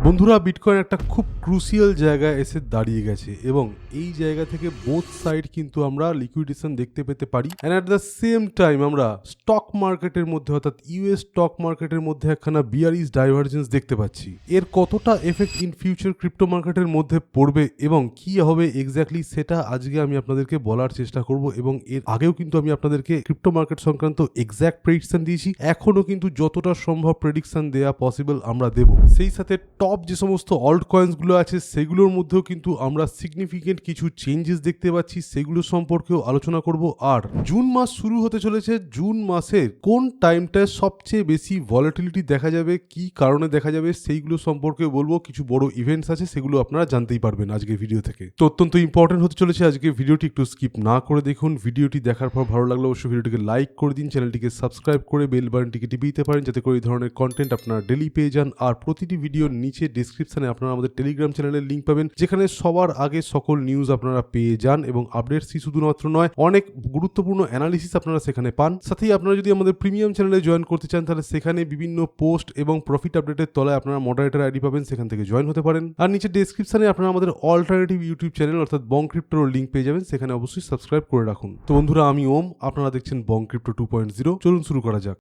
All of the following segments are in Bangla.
বন্ধুরা, বিটকয়েন একটা খুব ক্রুশিয়াল জায়গায় এসে দাঁড়িয়ে গেছে এবং এই জায়গা থেকে বোথ সাইড কিন্তু আমরা লিকুইডেশন দেখতে পেতে পারি। And at the same time আমরা স্টক মার্কেটের মধ্যে অর্থাৎ ইউএস স্টক মার্কেটের মধ্যে একখানা বিয়ারিশ ডাইভারজেন্স দেখতে পাচ্ছি। এর কতটা এফেক্ট ইন ফিউচার ক্রিপ্টো মার্কেটের মধ্যে পড়বে এবং কি হবে এক্স্যাক্টলি সেটা আজকে আমি আপনাদেরকে বলার চেষ্টা করব। এবং এর আগেও কিন্তু আমি আপনাদেরকে ক্রিপ্টো মার্কেট সংক্রান্ত এক্স্যাক্ট প্রেডিকশন দিয়েছি, এখনো কিন্তু যতটা সম্ভব প্রেডিকশন দেওয়া পসিবল আমরা দেব। সেই সাথে টপ যে সমস্ত অল্ট কয়েন্সগুলো আছে সেগুলোর মধ্যেও কিন্তু আমরা সিগনিফিকেন্ট কিছু চেঞ্জেস দেখতে পাচ্ছি, সেগুলো সম্পর্কেও আলোচনা করব। আর জুন মাস শুরু হতে চলেছে, জুন মাসের কোন টাইমটায় সবচেয়ে বেশি ভলাটিলিটি দেখা যাবে, কি কারণে দেখা যাবে সেইগুলো সম্পর্কে বলবো। কিছু বড় ইভেন্টস আছে সেগুলো আপনারা জানতেই পারবেন আজকের ভিডিও থেকে। তো অত্যন্ত ইম্পর্টেন্ট হতে চলেছে আজকে ভিডিওটি, একটু স্কিপ না করে দেখুন। ভিডিওটি দেখার পর ভালো লাগলে অবশ্যই ভিডিওটিকে লাইক করে দিন, চ্যানেলটিকে সাবস্ক্রাইব করে বেল বাটনটিকে টিপে দিতে পারেন যাতে করে এই ধরনের কন্টেন্ট আপনারা ডেলি পেয়ে যান। আর প্রতিটি ভিডিওর নিচে ডেসক্রিপশনে আপনারা আমাদের টেলিগ্রাম চ্যানেলের লিঙ্ক পাবেন, যেখানে সবার আগে সকল নিউজ আপনারা পেয়ে যান এবং আপডেটসই শুধুমাত্র নয়, অনেক গুরুত্বপূর্ণ অ্যানালিসিস আপনারা সেখানে পান। সাথেই আপনারা যদি আমাদের প্রিমিয়াম চ্যানেলে জয়েন করতে চান তাহলে সেখানে বিভিন্ন পোস্ট এবং প্রফিট আপডেটের তলায় আপনারা মডারেটর আইডি পাবেন, সেখান থেকে জয়েন হতে পারেন। আর নিচে ডেসক্রিপশনে আপনারা আমাদের অল্টারনেটিভ ইউটিউব চ্যানেল অর্থাৎ বং ক্রিপ্টোর লিঙ্ক পেয়ে যাবেন, সেখানে অবশ্যই সাবস্ক্রাইব করে রাখুন। তো বন্ধুরা, আমি ওম, আপনারা দেখছেন বং ক্রিপ্টো 2.0। চলুন শুরু করা যাক।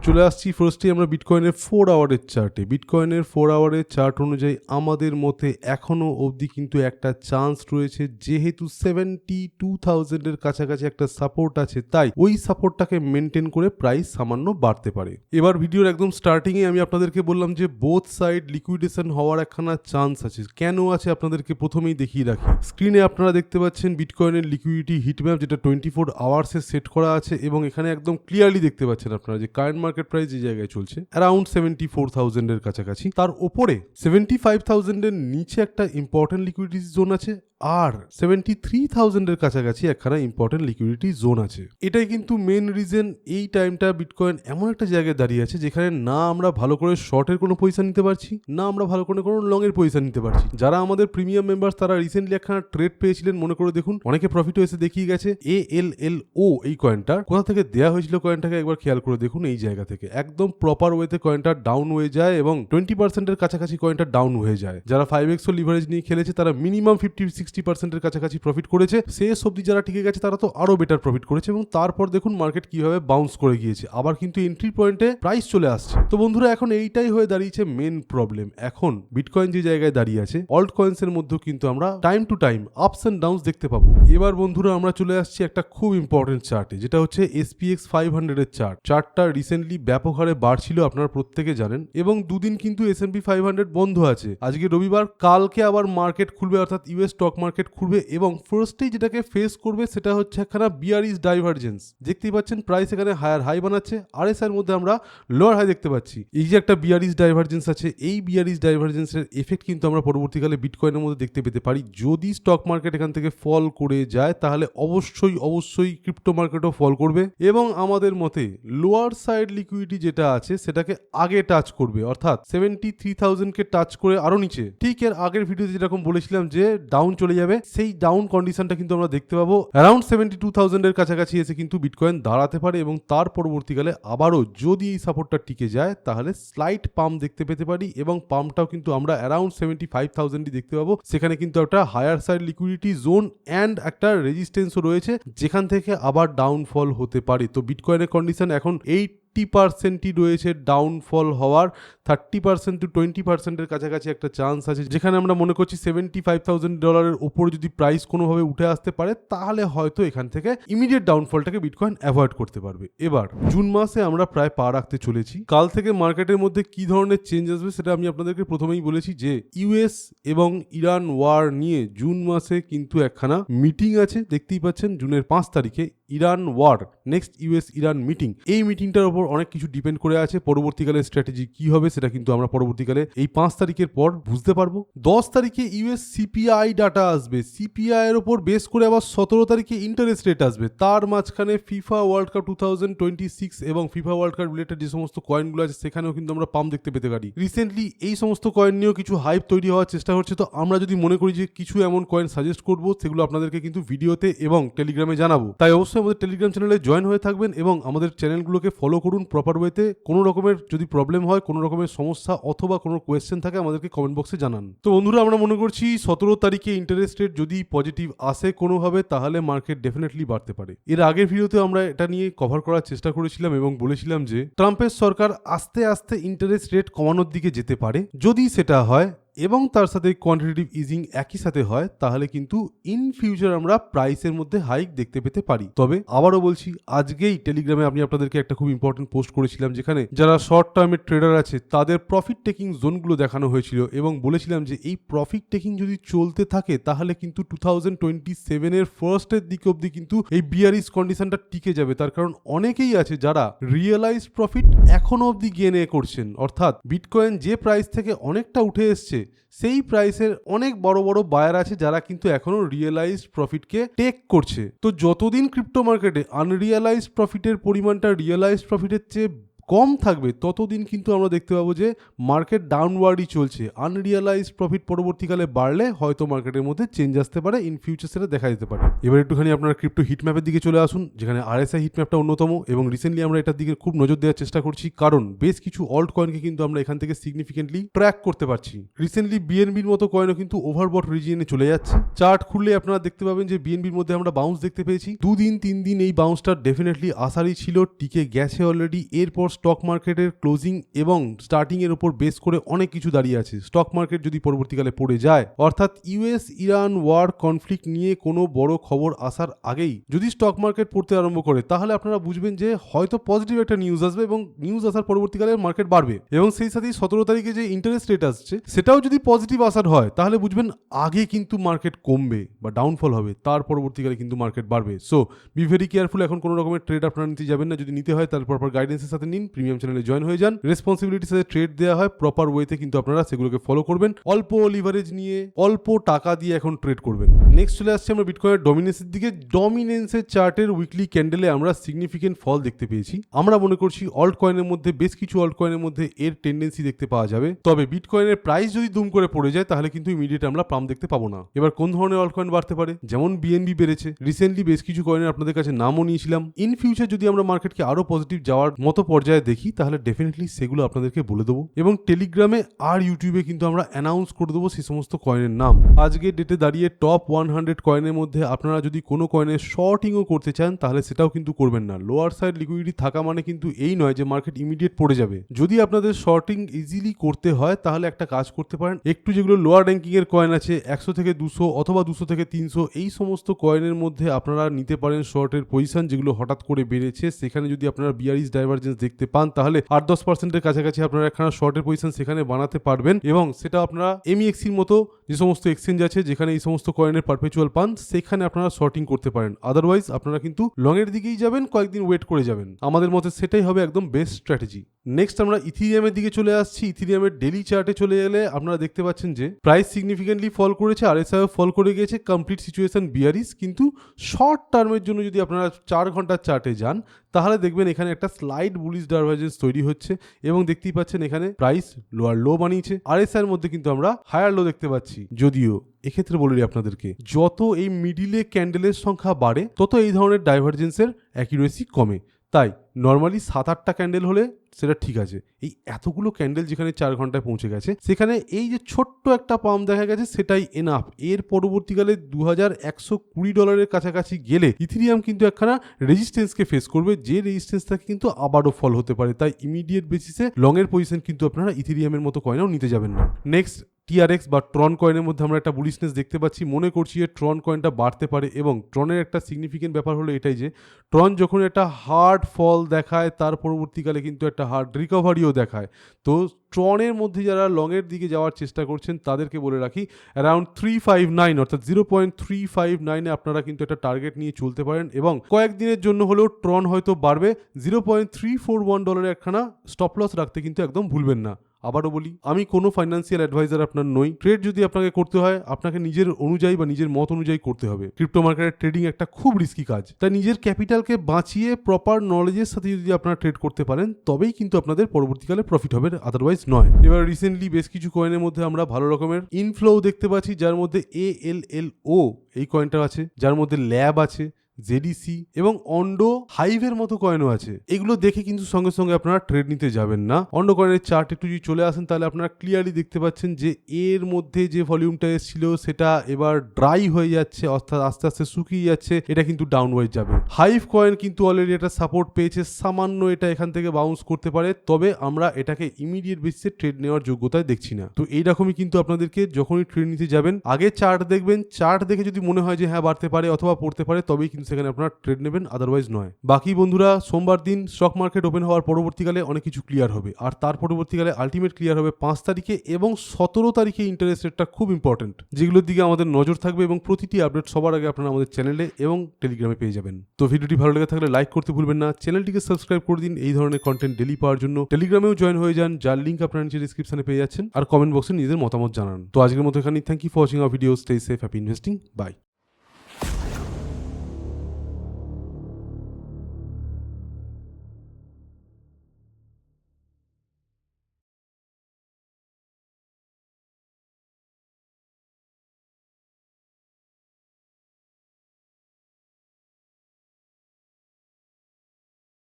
চলে আসছি ফার্স্টে আমরা বিটকয়েনের 4 আওয়ারের চার্টে। বিটকয়েনের 4 আওয়ারের চার্ট অনুযায়ী আমাদের মতে এখনো অবধি কিন্তু একটা চান্স রয়েছে, যেহেতু 72,000 এর কাছাকাছি একটা সাপোর্ট আছে, তাই ওই সাপোর্টটাকে মেনটেন করে প্রাইস সামান্য বাড়তে পারে। এবার ভিডিওর একদম স্টার্টিংয়ে আমি আপনাদেরকে বললাম যে বোথ সাইড লিকুইডেশন হওয়ার একখানা চান্স আছে। কেন আছে আপনাদেরকে প্রথমেই দেখিয়ে রাখি। স্ক্রিনে আপনারা দেখতে পাচ্ছেন বিটকয়েনের লিকুইডিটি হিটম্যাপ, যেটা 24 আওয়ার্সে সেট করা আছে এবং এখানে একদম ক্লিয়ারলি দেখতে পাচ্ছেন আপনারা যে কারেন্ট মার্কেট প্রাইস যে জায়গায় চলছে অ্যারাউন্ড 74,000 এর কাছাকাছি। তার উপরে 75,000 এর নিচে একটা ইম্পর্টেন্ট লিকুইডিটি জোন আছে, আর 73,000 এর কাছাকাছি একখানা ইম্পর্টেন্ট লিকুইডিটি জোন আছে। এটাই কিন্তু মেন রিজন এই টাইমটা বিটকয়েন এমন একটা জায়গায় দাঁড়িয়ে আছে যেখানে না আমরা ভালো করে শর্টের কোনো পজিশন নিতে পারছি, না আমরা ভালো করে কোনো লং এর পজিশন নিতে পারছি। যারা আমাদের প্রিমিয়াম মেম্বার্স তারা রিসেন্টলি একখানা ট্রেড পেয়েছিলেন, মনে করে দেখুন, অনেকে প্রফিট এসে দেখিয়ে গেছে। ALLO এই কয়েনটা কোথা থেকে দেওয়া হয়েছিল, কয়েনটাকে একবার খেয়াল করে দেখুন। এই জায়গা থেকে একদম প্রপার ওয়েতে কয়েনটা ডাউন হয়ে যায় এবং 20% এর কাছাকাছি কয়েনটা ডাউন হয়ে যায়। যারা 5x লিভারেজ নিয়ে খেলেছে তারা মিনিমাম 50-60% এর কাছাকাছি প্রফিট করেছে। শেষ অবধি যারা টিকে গেছে তারা তো আরো বেটার প্রফিট করেছে এবং তারপর দেখুন মার্কেট কিভাবে বাউন্স করে গিয়েছে, আবার কিন্তু এন্ট্রি পয়েন্টে প্রাইস চলে আসছে। তো বন্ধুরা, এখন এইটাই হয়ে দাঁড়িয়েছে মেন প্রবলেম। এখন বিটকয়েন যে জায়গায় দাঁড়িয়ে আছে, অল্ট কয়েন্স এর মধ্যেও কিন্তু আমরা time to time ups and downs দেখতে পাবো। এবার বন্ধুরা আমরা চলে আসছি একটা খুব ইম্পর্টেন্ট চার্টে, যেটা হচ্ছে SPX 500 এর চার্ট। চার্টটা রিসেন্টলি ব্যাপক হারে বাড়ছিল, আপনারা প্রত্যেকে জানেন, এবং দুদিন কিন্তু S&P 500 বন্ধ আছে। আজকে রবিবার, কালকে আবার মার্কেট খুলবে অর্থাৎ ইউএস স্টক মার্কেট খুলবে এবং ফার্স্টেই যেটাকে ফেস করবে সেটা হচ্ছে একখানা বিয়ারিশ ডাইভারজেন্স। দেখতেই পাচ্ছেন প্রাইস এখানে হায়ার হাই বানাচ্ছে, RSI এর মধ্যে আমরা লোয়ার হাই দেখতে পাচ্ছি। এই যে একটা বিয়ারিশ ডাইভারজেন্স আছে, এই বিয়ারিশ ডাইভারজেন্সের এফেক্ট কিন্তু আমরা পরবর্তীকালে বিটকয়েনের মধ্যে দেখতে পেতে পারি। যদি স্টক মার্কেট এখান থেকে ফল করে যায় তাহলে অবশ্যই ক্রিপ্টো মার্কেটও ফল করবে এবং আমাদের মতে লোয়ার সাইড লিকুইডিটি যেটা আছে সেটাকে আগে টাচ করবে, অর্থাৎ 73,000 কে টাচ করে আরো নিচে। ঠিক এর আগের ভিডিওতে যেরকম বলেছিলাম যে ডাউন চলে যাবে, সেই ডাউন কন্ডিশনটা কিন্তু আমরা দেখতে পাবো। অ্যারাউন্ড 72,000 এর কাছাকাছি এসে কিন্তু বিটকয়েন দাঁড়াতে পারে এবং তার পরবর্তীকালে আবারও যদি এই সাপোর্টটা টিকে যায় তাহলে স্লাইট পাম্প দেখতে পেতে পারি এবং পাম্পটাও কিন্তু আমরা অ্যারাউন্ড 75,000ই দেখতে পাবো। সেখানে কিন্তু একটা higher side liquidity zone and একটা রেজিস্ট্যান্সও রয়েছে, যেখান থেকে আবার ডাউনফল হতে পারে। তো বিটকয়েনের কন্ডিশন এখন 80%ই রয়েছে ডাউনফল হওয়ার। 30% to 20% এর কাছাকাছি একটা চান্স আছে, যেখানে আমরা মনে করছি $75,000 ওপর যদি প্রাইস কোনোভাবে উঠে আসতে পারে তাহলে হয়তো এখান থেকে ইমিডিয়েট ডাউনফলটাকে বিটকয়েন অ্যাভয়েড করতে পারবে। এবার জুন মাসে আমরা প্রায় পা রাখতে চলেছি। কাল থেকে মার্কেটের মধ্যে কি ধরনের চেঞ্জ আসবে সেটা আমি আপনাদেরকে প্রথমেই বলেছি যে ইউএস এবং ইরান ওয়ার নিয়ে জুন মাসে কিন্তু একখানা মিটিং আছে। দেখতেই পাচ্ছেন জুনের 5 তারিখে Iran war, next US Iran meeting. এই মিটিংটার উপর অনেক কিছু ডিপেন্ড করে আছে। পরবর্তীকালে স্ট্র্যাটেজি কি হবে সেটা কিন্তু আমরা পরবর্তীকালে এই 5 তারিখের পর বুঝতে পারবো। 10 তারিখে ইউএস সিপিআই ডাটা আসবে, সিপিআই এর উপর বেস করে আবার 17 তারিখে ইন্টারেস্ট রেট আসবে। তার মাঝখানে ফিফা ওয়ার্ল্ড কাপ 2026 এবং ফিফা ওয়ার্ল্ড কাপ রিলেটেড যে সমস্ত কয়েনগুলো আছে সেখানেও কিন্তু আমরা পাম্প দেখতে পেতে পারি। রিসেন্টলি এই সমস্ত কয়েন নিয়েও কিছু হাইপ তৈরি হওয়ার চেষ্টা হচ্ছে। তো আমরা যদি মনে করি যে কিছু এমন কয়েন সাজেস্ট করবো, সেগুলো আপনাদেরকে কিন্তু ভিডিওতে এবং টেলিগ্রামে জানাবো। তাই অবশ্যই অবশ্যই আমাদের টেলিগ্রাম চ্যানেলে জয়েন হয়ে থাকবেন এবং আমাদের চ্যানেলগুলোকে ফলো করুন প্রপার ওয়েতে। কোনো রকমের যদি প্রবলেম হয়, কোনো রকমের সমস্যা অথবা কোনো কোয়েশ্চেন থাকে আমাদেরকে কমেন্ট বক্সে জানান। তো বন্ধুরা, আমরা মনে করছি 17 তারিখে ইন্টারেস্ট রেট যদি পজিটিভ আসে কোনোভাবে, তাহলে মার্কেট ডেফিনেটলি বাড়তে পারে। এর আগের ভিডিওতে আমরা এটা নিয়ে কভার করার চেষ্টা করেছিলাম এবং বলেছিলাম যে ট্রাম্পের সরকার আস্তে আস্তে ইন্টারেস্ট রেট কমানোর দিকে যেতে পারে। যদি সেটা হয় এবং তার সাথে কোয়ান্টিটেটিভ ইজিং একই সাথে হয়, তাহলে কিন্তু ইন ফিউচার আমরা প্রাইসের মধ্যে হাইক দেখতে পেতে পারি। তবে আবারও বলছি, আজকেই টেলিগ্রামে আমি আপনাদেরকে একটা খুব ইম্পর্টেন্ট পোস্ট করেছিলাম, যেখানে যারা শর্ট টার্মের ট্রেডার আছে তাদের প্রফিট টেকিং জোনগুলো দেখানো হয়েছিল এবং বলেছিলাম যে এই প্রফিট টেকিং যদি চলতে থাকে তাহলে কিন্তু 2027 এর ফার্স্টের দিকে অবধি কিন্তু এই বিয়ারিশ কন্ডিশনটা টিকে যাবে। তার কারণ অনেকেই আছে যারা রিয়েলাইজড প্রফিট এখনো অবধি গেনে করছেন, অর্থাৎ বিটকয়েন যে প্রাইস থেকে অনেকটা উঠে এসছে সেই প্রাইসের অনেক বড় বড় বায়ার আছে যারা কিন্তু এখনো রিয়েলাইজড প্রফিটকে টেক করছে। তো যতদিন ক্রিপ্টো মার্কেটে আনরিয়েলাইজড প্রফিটের পরিমাণটা রিয়েলাইজড প্রফিটের চেয়ে কম থাকবে, ততদিন কিন্তু আমরা দেখতে পাবো যে মার্কেট ডাউনওয়ার্ডই চলছে। আনরিয়েলাইজড প্রফিট পরবর্তীকালে বাড়লে হয়তো মার্কেটের মধ্যে চেঞ্জ আসতে পারে, ইন ফিউচার সেটা দেখা যেতে পারে। এবার একটুখানি আপনারা ক্রিপ্টো হিটম্যাপের দিকে চলে আসুন, যেখানে RSI হিটম্যাপটা অন্যতম এবং রিসেন্টলি আমরা এটার দিকে খুব নজর দেওয়ার চেষ্টা করছি, কারণ বেশ কিছু অল্ট কয়েনকে কিন্তু আমরা এখান থেকে সিগনিফিকেন্টলি ট্র্যাক করতে পারছি। রিসেন্টলি বিএনবির মতো কয়েনও কিন্তু ওভারবট রিজিয়নে চলে যাচ্ছে। চার্ট খুললে আপনারা দেখতে পাবেন যে বিএনবির মধ্যে আমরা বাউন্স দেখতে পেয়েছি। 2 দিন 3 দিন এই বাউন্সটা ডেফিনেটলি আসারই ছিল, টিকে গেছে অলরেডি। এরপর স্টক মার্কেটের ক্লোজিং এবং স্টার্টিং এর উপর বেস করে অনেক কিছু দাঁড়িয়ে আছে। স্টক মার্কেট যদি পরবর্তীকালে পড়ে যায়, অর্থাৎ ইউএস ইরান ওয়ার কনফ্লিক্ট নিয়ে কোনো বড় খবর আসার আগেই যদি স্টক মার্কেট পড়তে আরম্ভ করে, তাহলে আপনারা বুঝবেন যে হয়তো পজিটিভ একটা নিউজ আসবে এবং নিউজ আসার পরবর্তীকালে মার্কেট বাড়বে। এবং সেই সাথে 17 তারিখে যে ইন্টারেস্ট রেট আসছে সেটাও যদি পজিটিভ আসার হয়, তাহলে বুঝবেন আগে কিন্তু মার্কেট কমবে বা ডাউনফল হবে, তার পরবর্তীকালে কিন্তু মার্কেট বাড়বে। So be very careful. এখন কোনো রকমের ট্রেড আপনারা নিতে যাবেন না। যদি নিতে হয় তাহলে প্রপার গাইডেন্সের সাথে নিন, প্রিমিয়াম চ্যানেলে জয়েন হয়ে যান। রেসপন্সিবিলিটির সাথে ট্রেড দেওয়া হয়, প্রপার ওয়েতে কিন্তু আপনারা সেগুলোকে ফলো করবেন। অল্প লিভারেজ নিয়ে অল্প টাকা দিয়ে এখন ট্রেড করবেন। নেক্সট চলে আসছে আমরা বিটকয়েনের ডমিনেন্সের দিকে। ডমিনেন্সের চার্টের উইকলি ক্যান্ডেলে আমরা সিগনিফিকেন্ট ফল দেখতে পেয়েছি। আমরা মনে করছি অল্ট কয়েনের মধ্যে বেশ কিছু অল্ট কয়েনের মধ্যে এর টেন্ডেন্সি দেখতে পাওয়া যাবে। তবে বিটকয়েনের প্রাইস যদি দুম করে পড়ে যায়, তাহলে কিন্তু ইমিডিয়েট আমরা পাম্প দেখতে পাবো না। এবার কোন ধরনের অল্ট কয়েন বাড়তে পারে? যেমন বিএনবি বেড়েছে, রিসেন্টলি বেশ কিছু কয়েনের আপনাদের কাছে নামও নিয়েছিলাম। ইন ফিউচার যদি আমরা মার্কেটকে আরো পজিটিভ যাওয়ার মতো পর্যায়ে দেখি, তাহলে ডেফিনেটলি সেগুলো আপনাদেরকে বলে দেবো এবং টেলিগ্রামে আর ইউটিউবে কিন্তু আমরা অ্যানাউন্স করে দেবো সেই সমস্ত কয়েনের নাম। আজকে ডেটে দাঁড়িয়ে টপ 100 কয়েনের মধ্যে আপনারা যদি কোনো কয়েনের শর্টিংও করতে চান, তাহলে সেটাও কিন্তু করবেন না। লোয়ার সাইড লিকুইডিটি থাকা মানে কিন্তু এই নয় যে মার্কেট ইমিডিয়েট পড়ে যাবে। যদি আপনাদের শর্টিং ইজিলি করতে হয়, তাহলে একটা কাজ করতে পারেন, একটু যেগুলো লোয়ার র্যাঙ্কিং এর কয়েন আছে 100 থেকে 200 অথবা 200 থেকে 300, এই সমস্ত কয়েনের মধ্যে আপনারা নিতে পারেন শর্টের পজিশন, যেগুলো হঠাৎ করে বেড়েছে। সেখানে যদি আপনারা বিয়ারিশ ডাইভারজেন্স দেখতে পান, তাহলে 8-10% কাছাকাছি আপনারা একখানা শর্টের পজিশন সেখানে বানাতে পারবেন এবং সেটা আপনারা এমইএক্সির মতো যে সমস্ত এক্সচেঞ্জ আছে যেখানে এই সমস্ত কয়েনের পারপেচুয়াল পান, সেখানে আপনারা শর্টিং করতে পারেন। আদারওয়াইজ আপনারা কিন্তু লং এর দিকেই যাবেন, কয়েকদিন ওয়েট করে যাবেন। আমাদের মতে সেটাই হবে একদম বেস্ট স্ট্র্যাটেজি। নেক্সট আমরা ইথিরিয়ামের দিকে চলে আসছি। ইথিরিয়ামের ডেলি চার্টে চলে গেলে আপনারা দেখতে পাচ্ছেন যে প্রাইস সিগনিফিকেন্টলি ফল করেছে, RSIও ফল করে গিয়েছে, কমপ্লিট সিচুয়েশন বিয়ারিশ। কিন্তু শর্ট টার্মের জন্য যদি আপনারা 4 ঘন্টার চার্টে যান, তাহলে দেখবেন এখানে একটা স্লাইড বুলিশ ডাইভারজেন্স তৈরি হচ্ছে এবং দেখতেই পাচ্ছেন এখানে প্রাইস লোয়ার লো বানিয়েছে। RSI এর মধ্যে কিন্তু আমরা হায়ার লো দেখতে পাচ্ছি। যদিও এক্ষেত্রে বলি আপনাদেরকে, যত এই মিডিলে ক্যান্ডেলের সংখ্যা বাড়ে, তত এই ধরনের ডাইভারজেন্সের অ্যাকিউরেসি কমে। তাই নর্মালি 7-8টা ক্যান্ডেল হলে সেটা ঠিক আছে। এই এতগুলো ক্যান্ডেল যেখানে 4 ঘন্টায় পৌঁছে গেছে, সেখানে এই যে ছোট্ট একটা পাম্প দেখা গেছে, সেটাই এনাফ। এর পরবর্তীকালে $2120 কাছাকাছি গেলে ইথিরিয়াম কিন্তু একখানা রেজিস্ট্যান্সকে ফেস করবে, যে রেজিস্ট্যান্সটাকে কিন্তু আবারও ফল হতে পারে। তাই ইমিডিয়েট বেসিসে লং এর পজিশন কিন্তু আপনারা ইথিরিয়ামের মতো কয়েনও নিতে যাবেন না। নেক্সট TRX বা ট্রন কয়েনের মধ্যে আমরা একটা বুলিশনেস দেখতে পাচ্ছি। মনে করছি যে ট্রন কয়েনটা বাড়তে পারে এবং ট্রনের একটা সিগনিফিকেন্ট ব্যাপার হলো এটাই যে ট্রন যখন একটা হার্ড ফল দেখায়, তার পরবর্তীকালে কিন্তু একটা হার্ড রিকভারিও দেখায়। তো ট্রনের মধ্যে যারা লংয়ের দিকে যাওয়ার চেষ্টা করছেন, তাদেরকে বলে রাখি অ্যারাউন্ড 359 অর্থাৎ 0.359 আপনারা কিন্তু একটা টার্গেট নিয়ে চলতে পারেন এবং কয়েকদিনের জন্য হলেও ট্রন হয়তো বাড়বে। $0.341 একখানা স্টপ লস রাখতে কিন্তু একদম ভুলবেন না। আবারও বলি, আমি কোনো ফাইন্যান্সিয়াল অ্যাডভাইজার আপনার নই। ট্রেড যদি আপনাকে করতে হয়, আপনাকে নিজের অনুযায়ী বা নিজের মত অনুযায়ী করতে হবে। ক্রিপ্টো মার্কেটের ট্রেডিং একটা খুব রিস্কি কাজ, তাই নিজের ক্যাপিটালকে বাঁচিয়ে প্রপার নলেজের সাথে যদি আপনারা ট্রেড করতে পারেন, তবেই কিন্তু আপনাদের পরবর্তীকালে প্রফিট হবে, আদারওয়াইজ নয়। এবার রিসেন্টলি বেশ কিছু কয়েনের মধ্যে আমরা ভালো রকমের ইনফ্লো দেখতে পাচ্ছি, যার মধ্যে ALLO এই কয়েনটা আছে, যার মধ্যে ল্যাব আছে, জেডিসি এবং অন্ডো হাইভের মতো কয়েনও আছে। এগুলো দেখে কিন্তু সঙ্গে সঙ্গে আপনারা ট্রেড নিতে যাবেন না। অন্ডো কয়েনের চার্ট একটু যদি চলে আসেন তাহলে আপনারা ক্লিয়ারলি দেখতে পাচ্ছেন যে এর মধ্যে যে ভলিউমটা এসেছিল সেটা এবার ড্রাই হয়ে যাচ্ছে, অর্থাৎ আস্তে আস্তে শুকিয়ে যাচ্ছে। এটা কিন্তু ডাউনওয়ার্ড যাবে। হাইভ কয়েন কিন্তু অলরেডি একটা সাপোর্ট পেয়েছে, সামান্য এটা এখান থেকে বাউন্স করতে পারে, তবে আমরা এটাকে ইমিডিয়েট বেসিসে ট্রেড নেওয়ার যোগ্যতায় দেখছি না। তো এইরকমই কিন্তু আপনাদেরকে যখনই ট্রেড নিতে যাবেন আগে চার্ট দেখবেন, চার্ট দেখে যদি মনে হয় যে হ্যাঁ বাড়তে পারে অথবা পড়তে পারে তবেই কিন্তু সেখানে আপনারা ট্রেড নেবেন, আদারওয়াইজ নয়। বাকি বন্ধুরা, সোমবার দিন স্টক মার্কেট ওপেন হওয়ার পরবর্তীকালে অনেক কিছু ক্লিয়ার হবে, আর তার পরবর্তীকালে আলটিমেট ক্লিয়ার হবে 5 তারিখে এবং 17 তারিখে ইন্টারেস্ট রেটটা খুব ইম্পর্টেন্ট, যেগুলোর দিকে আমাদের নজর থাকবে এবং প্রতিটি আপডেট সবার আগে আপনারা আমাদের চ্যানেলে এবং টেলিগ্রামে পেয়ে যাবেন। তো ভিডিওটি ভালো লেগে থাকলে লাইক করতে ভুলবেন না, চ্যানেলটিকে সাবস্ক্রাইব করে দিন এই ধরনের কন্টেন্ট ডেলি পাওয়ার জন্য। টেলিগ্রামেও জয়েন হয়ে যান, যার লিঙ্ক আপনারা নিচে ডিসক্রিপশনে পেয়ে যাচ্ছেন, আর কমেন্ট বক্সে নিজেদের মতামত জানান। তো আজকের মতো এখানেই। Thank you for watching our video. Stay safe, happy investing, by.